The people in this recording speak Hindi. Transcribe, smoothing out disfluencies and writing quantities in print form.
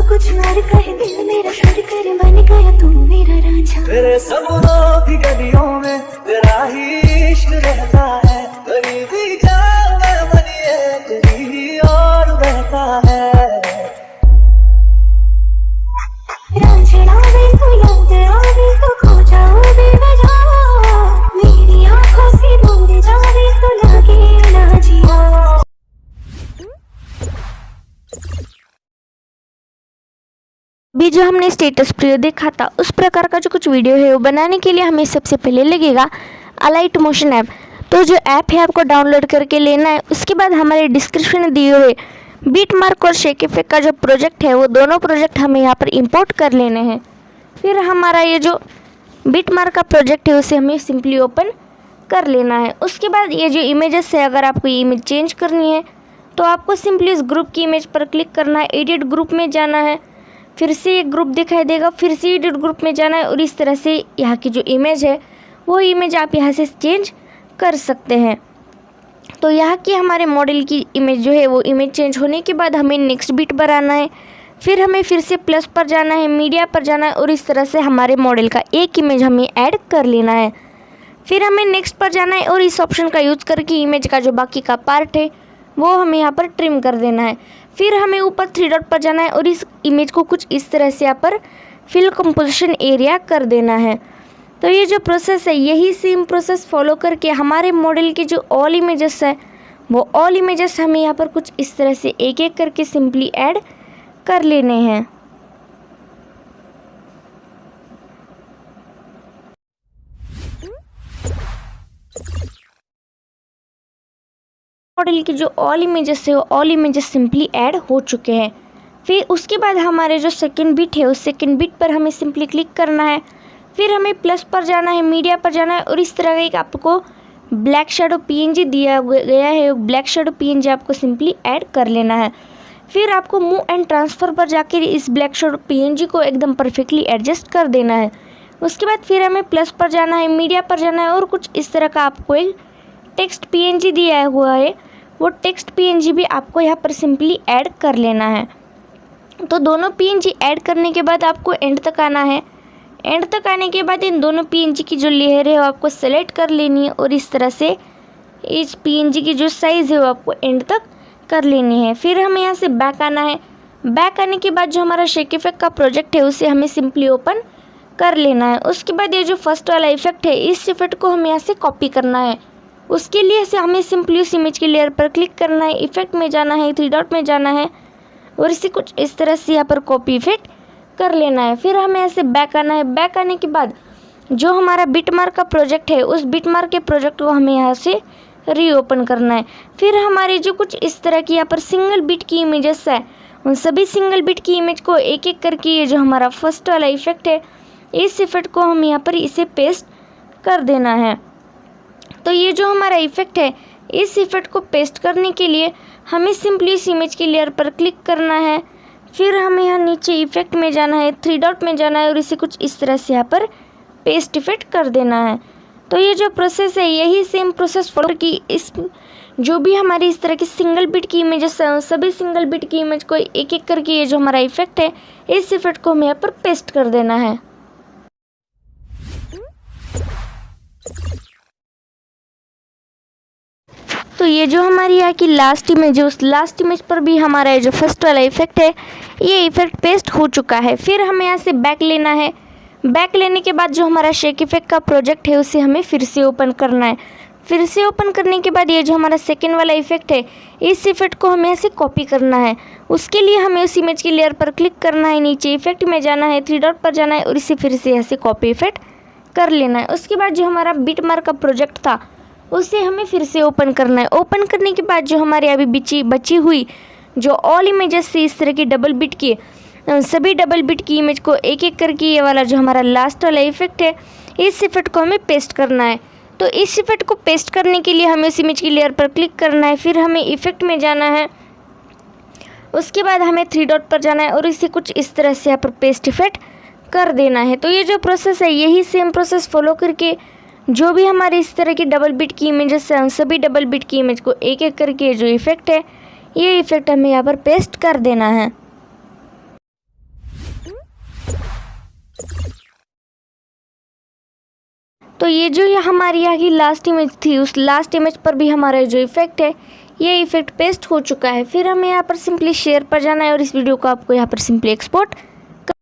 कुछ और कहे दिल मेरा शुरू करे बन गया तू मेरा रांझा। तेरे सपनों की गलियों में तेरा ही इश्क रहता है, कहीं भी जाऊं मैं मन ये तेरी और बहता है। रांझना वे तू याद आवे तो खो जाओ बेवजह, मेरी आंखों से दूर जावे तो लगे ना जिया। भी जो हमने स्टेटस प्रियो देखा था उस प्रकार का जो कुछ वीडियो है वो बनाने के लिए हमें सबसे पहले लगेगा अलाइट मोशन ऐप। तो जो ऐप है आपको डाउनलोड करके लेना है। उसके बाद हमारे डिस्क्रिप्शन में दिए हुए बीटमार्क और शेक इफेक्ट का जो प्रोजेक्ट है वो दोनों प्रोजेक्ट हमें यहाँ पर इंपोर्ट कर लेने हैं। फिर हमारा ये जो बीटमार्क का प्रोजेक्ट है उसे हमें सिंपली ओपन कर लेना है। उसके बाद ये जो इमेजेस है, अगर आपको ये इमेज चेंज करनी है तो आपको सिंपली इस ग्रुप की इमेज पर क्लिक करना है, एडिट ग्रुप में जाना है, फिर से एक ग्रुप दिखाई देगा, फिर से एडिट ग्रुप में जाना है और इस तरह से यहाँ की जो इमेज है वो इमेज आप यहाँ से चेंज कर सकते हैं। तो यहाँ की हमारे मॉडल की इमेज जो है वो इमेज चेंज होने के बाद हमें नेक्स्ट बीट पर आना है, फिर हमें फिर से प्लस पर जाना है, मीडिया पर जाना है और इस तरह से हमारे मॉडल का एक इमेज हमें ऐड कर लेना है। फिर हमें नेक्स्ट पर जाना है और इस ऑप्शन का यूज़ करके इमेज का जो बाकी का पार्ट है वो हमें यहाँ पर ट्रिम कर देना है। फिर हमें ऊपर 3 डॉट पर जाना है और इस इमेज को कुछ इस तरह से यहाँ पर फिल कंपोजिशन एरिया कर देना है। तो ये जो प्रोसेस है यही सेम प्रोसेस फॉलो करके हमारे मॉडल के जो ऑल इमेजेस है वो ऑल इमेजेस हमें यहाँ पर कुछ इस तरह से एक एक करके सिंपली ऐड कर लेने हैं। मॉडल की जो ऑल इमेजेस है वो ऑल इमेजेस सिंपली ऐड हो चुके हैं। फिर उसके बाद हमारे जो सेकंड बिट है उस सेकंड बिट पर हमें सिंपली क्लिक करना है, फिर हमें प्लस पर जाना है, मीडिया पर जाना है और इस तरह का एक आपको ब्लैक शेडो पीएनजी दिया गया है, ब्लैक शेडो पीएनजी आपको सिंपली ऐड कर लेना है। फिर आपको मूव एंड ट्रांसफ़र पर जाकर इस ब्लैक शेडो पीएनजी को एकदम परफेक्टली एडजस्ट कर देना है। उसके बाद फिर हमें प्लस पर जाना है, मीडिया पर जाना है और कुछ इस तरह का आपको एक टेक्स्ट पीएनजी दिया हुआ है, वो टेक्स्ट पीएनजी भी आपको यहाँ पर सिंपली ऐड कर लेना है। तो दोनों पीएनजी ऐड करने के बाद आपको एंड तक आना है। एंड तक आने के बाद इन दोनों पीएनजी की जो लेयर है वो आपको सेलेक्ट कर लेनी है और इस तरह से इस पीएनजी की जो साइज़ है वो आपको एंड तक कर लेनी है। फिर हमें यहाँ से बैक आना है। बैक आने के बाद जो हमारा शेक इफेक्ट का प्रोजेक्ट है उसे हमें सिंपली ओपन कर लेना है। उसके बाद ये जो फर्स्ट वाला इफेक्ट है इस इफेक्ट को हमें यहाँ से कॉपी करना है। उसके लिए से हमें सिंपली उस इमेज की लेयर पर क्लिक करना है, इफेक्ट में जाना है, 3 डॉट में जाना है और इसे कुछ इस तरह से यहाँ पर कॉपी इफेक्ट कर लेना है। फिर हमें ऐसे बैक आना है। बैक आने के बाद जो हमारा बिटमार्क का प्रोजेक्ट है उस बिटमार्क के प्रोजेक्ट को हमें यहाँ से रीओपन करना है। फिर हमारी जो कुछ इस तरह की यहाँ पर सिंगल बिट की इमेजेस है उन सभी सिंगल बिट की इमेज को एक एक करके ये जो हमारा फर्स्ट वाला इफेक्ट है इस इफेक्ट को हम यहाँ पर इसे पेस्ट कर देना है। तो ये जो हमारा इफेक्ट है इस इफेक्ट को पेस्ट करने के लिए हमें सिंपली इस इमेज की लेयर पर क्लिक करना है, फिर हमें यहाँ नीचे इफेक्ट में जाना है, 3 डॉट में जाना है और इसे कुछ इस तरह से यहाँ पर पेस्ट इफेक्ट कर देना है। तो ये जो प्रोसेस है यही सेम प्रोसेस फॉलो की इस जो भी हमारी इस तरह की सिंगल बिट की इमेजेस है सभी सिंगल बिट की इमेज को एक एक करके ये जो हमारा इफेक्ट है इस इफेक्ट को हमें यहाँ पर पेस्ट कर देना है। तो ये जो हमारी यहाँ की लास्ट इमेज है उस लास्ट इमेज पर भी हमारा ये जो फर्स्ट वाला इफेक्ट है ये इफेक्ट पेस्ट हो चुका है। फिर हमें यहाँ से बैक लेना है। बैक लेने के बाद जो हमारा शेक इफेक्ट का प्रोजेक्ट है उसे हमें फिर से ओपन करना है। फिर से ओपन करने के बाद ये जो हमारा सेकेंड वाला इफेक्ट है इस इफेक्ट को हमें ऐसे कॉपी करना है। उसके लिए हमें उस इमेज की लेयर पर क्लिक करना है, नीचे इफेक्ट में जाना है, 3 डॉट पर जाना है और इसे फिर से ऐसे कॉपी इफेक्ट कर लेना है। उसके बाद जो हमारा बिटमार्क का प्रोजेक्ट था उसे हमें फिर से ओपन करना है। ओपन करने के बाद जो हमारे अभी बची हुई जो ऑल इमेजेस से इस तरह की डबल बिट की सभी डबल बिट की इमेज को एक एक करके ये वाला जो हमारा लास्ट वाला इफेक्ट है इस इफेक्ट को हमें पेस्ट करना है। तो इस इफेक्ट को पेस्ट करने के लिए हमें उस इमेज की लेयर पर क्लिक करना है, फिर हमें इफेक्ट में जाना है, उसके बाद हमें 3 डॉट पर जाना है और इसे कुछ इस तरह से यहाँ पर पेस्ट इफेक्ट कर देना है। तो ये जो प्रोसेस है यही सेम प्रोसेस फॉलो करके जो भी हमारे इस तरह की डबल बिट की इमेजेस हैं सभी डबल बिट की इमेज को एक एक करके जो इफेक्ट है ये इफेक्ट हमें यहाँ पर पेस्ट कर देना है। तो ये जो ये हमारी यहाँ की लास्ट इमेज थी, उस लास्ट इमेज पर भी हमारा जो इफ़ेक्ट है ये इफ़ेक्ट पेस्ट हो चुका है। फिर हमें यहाँ पर सिंपली शेयर पर जाना है और इस वीडियो को आपको यहाँ पर सिंपली एक्सपोर्ट